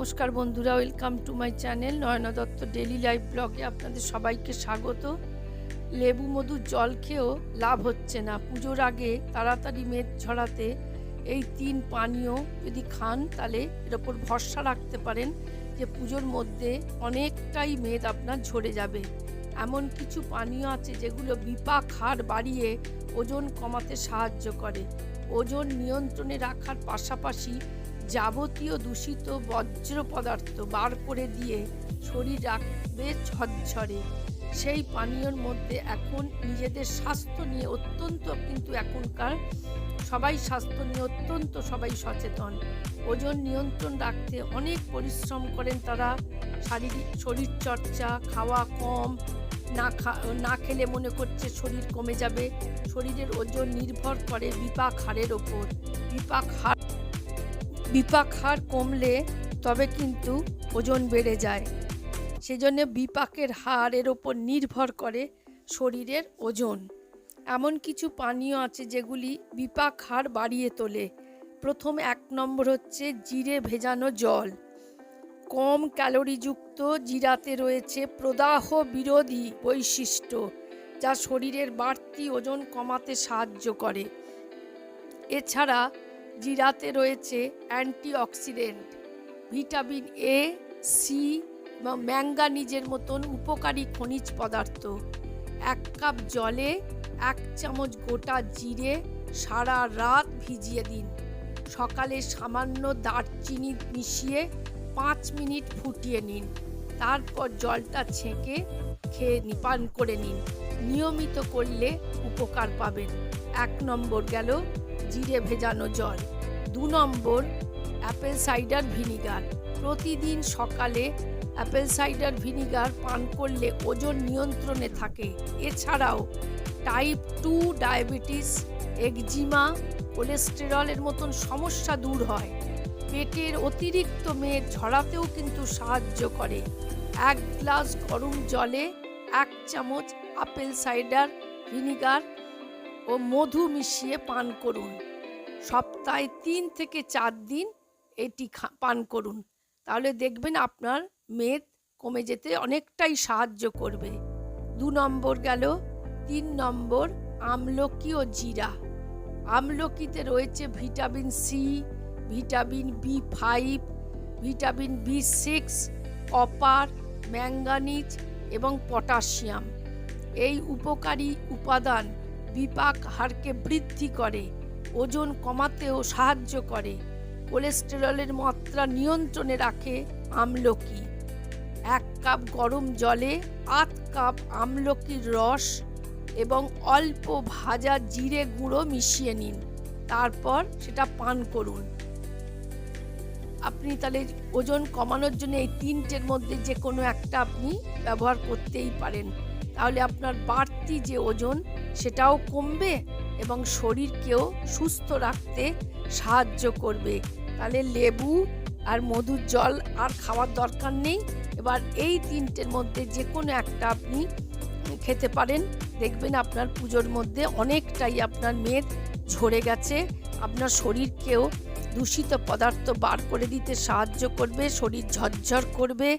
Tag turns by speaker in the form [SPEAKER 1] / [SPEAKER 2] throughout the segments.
[SPEAKER 1] নমস্কার বন্ধুরা, welcome to my channel Nayna Dutta daily life ব্লগে আপনাদের সবাইকে স্বাগত। লেবু মধুর জল খেয়েও লাভ হচ্ছে না। পুজোর আগে তাড়াতাড়ি মেদ ঝরাতে এই 3 পানীয় যদি খান তাহলে এর ওপর ভরসা রাখতে পারেন যে পুজোর মধ্যে অনেকটাই মেদ আপনার ঝরে যাবে। এমন কিছু পানীয় আছে যেগুলো বিপাক হার বাড়িয়ে ওজন কমাতে সাহায্য করে, ওজন নিয়ন্ত্রণে রাখার পাশাপাশি যাবতীয় দূষিত বর্জ্য পদার্থ বার করে দিয়ে শরীর রাখবে ঝরঝরে। সেই পানীয়র মধ্যে এখন নিজেদের স্বাস্থ্য নিয়ে কিন্তু এখনকার সবাই স্বাস্থ্য নিয়ে সবাই সচেতন। ওজন নিয়ন্ত্রণ রাখতে অনেক পরিশ্রম করেন তারা, শারীরিক শরীরচর্চা, খাওয়া কম, না খেলে মনে করছে শরীর কমে যাবে। শরীরের ওজন নির্ভর করে বিপাক হারের ওপর। বিপাক হার কমলে তবে কিন্তু ওজন বেড়ে যায়। সেজন্য বিপাকের হারের ওপর নির্ভর করে শরীরের ওজন। এমন কিছু পানীয় আছে যেগুলি বিপাক হার বাড়িয়ে তোলে। প্রথম 1 নম্বর হচ্ছে জিরে ভেজানো জল। কম ক্যালোরিযুক্ত জিরাতে রয়েছে প্রদাহ বিরোধী বৈশিষ্ট্য, যা শরীরের বাড়তি ওজন কমাতে সাহায্য করে। এছাড়া জিরাতে রয়েছে অ্যান্টিঅক্সিডেন্ট, ভিটামিন এ, সি এবং ম্যাঙ্গানিজের মতন উপকারী খনিজ পদার্থ। 1 কাপ জলে 1 চামচ গোটা জিরে সারা রাত ভিজিয়ে দিন। সকালে সামান্য দারচিনি মিশিয়ে 5 মিনিট ফুটিয়ে নিন। তারপর জলটা ছেঁকে পান করে নিন। নিয়মিত করলে উপকার পাবেন। 1 নম্বর গেল জিরে ভেজানো জল। 2 নম্বর অ্যাপেল সাইডার ভিনিগার। প্রতিদিন সকালে অ্যাপেল সাইডার ভিনিগার পান করলে ওজন নিয়ন্ত্রণে থাকে। এছাড়াও টাইপ 2 ডায়াবেটিস, একজিমা, কোলেস্টেরলের মতন সমস্যা দূর হয়। পেটের অতিরিক্ত মেদ ঝরাতেও কিন্তু সাহায্য করে। 1 গ্লাস গরম জলে 1 চামচ আপেল সাইডার ভিনিগার ও মধু মিশিয়ে পান করুন। সপ্তাহে 3 থেকে 4 দিন এটি পান করুন। তাহলে দেখবেন আপনার মেদ কমে যেতে অনেকটাই সাহায্য করবে। 2 নম্বর গেল। 3 নম্বর আমলকি ও জিরা। আমলকিতে রয়েছে vitamin C, vitamin B five, vitamin বি6, কপার, ম্যাঙ্গানিজ এবং পটাশিয়াম। এই উপকারী উপাদান বিপাক হারকে বৃদ্ধি করে, ওজন কমাতেও সাহায্য করে। কোলেস্টেরলের মাত্রা নিয়ন্ত্রণে রাখে আমলকি। 1 কাপ গরম জলে 8 কাপ আমলকির রস এবং অল্প ভাজা জিরে গুঁড়ো মিশিয়ে নিন। তারপর সেটা পান করুন। আপনি তাহলে ওজন কমানোর জন্য এই 3টের মধ্যে যে কোনো একটা আপনি ব্যবহার করতেই পারেন। তাহলে আপনার বাড়তি যে ওজন সেটাও কমবে এবং শরীরকেও সুস্থ রাখতে সাহায্য করবে। তাহলে লেবু আর মধুর জল আর খাওয়ার দরকার নেই। এবার এই 3টের মধ্যে যে কোনো একটা আপনি খেতে পারেন। দেখবেন আপনার পুজোর মধ্যে অনেকটাই আপনার মেদ ঝরে গেছে। আপনার শরীরকেও দূষিত পদার্থ বার করে দিতে সাহায্য করবে, শরীর ঝরঝর করবে,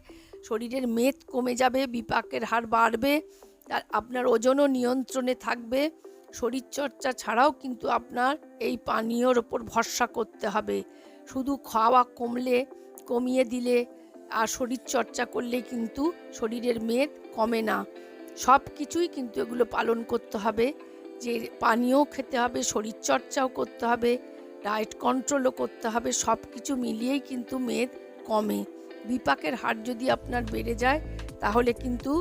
[SPEAKER 1] শরীরের মেদ কমে যাবে, বিপাকের হার বাড়বে, আর আপনার ওজনও নিয়ন্ত্রণে থাকবে। শরীরচর্চা ছাড়াও কিন্তু আপনার এই পানীয়র ওপর ভরসা করতে হবে। শুধু খাওয়া কমিয়ে দিলে আর শরীরচর্চা করলে কিন্তু শরীরের মেদ কমে না। সব কিছুই কিন্তু এগুলো পালন করতে হবে, যে পানীয়ও খেতে হবে, শরীরচর্চাও করতে হবে, ডায়েট কন্ট্রোলও করতে হবে। সব কিছু মিলিয়েই কিন্তু মেদ কমে। বিপাকের হার যদি আপনার বেড়ে যায় তাহলে কিন্তু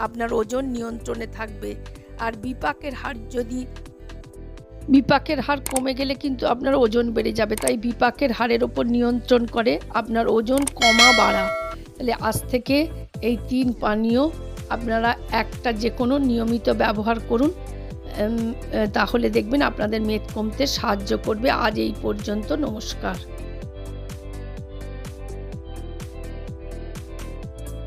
[SPEAKER 1] আপনার ওজন নিয়ন্ত্রণে থাকবে। আর বিপাকের হার কমে গেলে কিন্তু আপনার ওজন বেড়ে যাবে। তাই বিপাকের হারের ওপর নিয়ন্ত্রণ করে আপনার ওজন কমা বাড়া। তাহলে আজ থেকে এই 3 পানীয় আপনারা একটা যে কোনো নিয়মিত ব্যবহার করুন, তাহলে দেখবেন আপনাদের মেদ কমতে সাহায্য করবে। আজ এই পর্যন্ত, নমস্কার।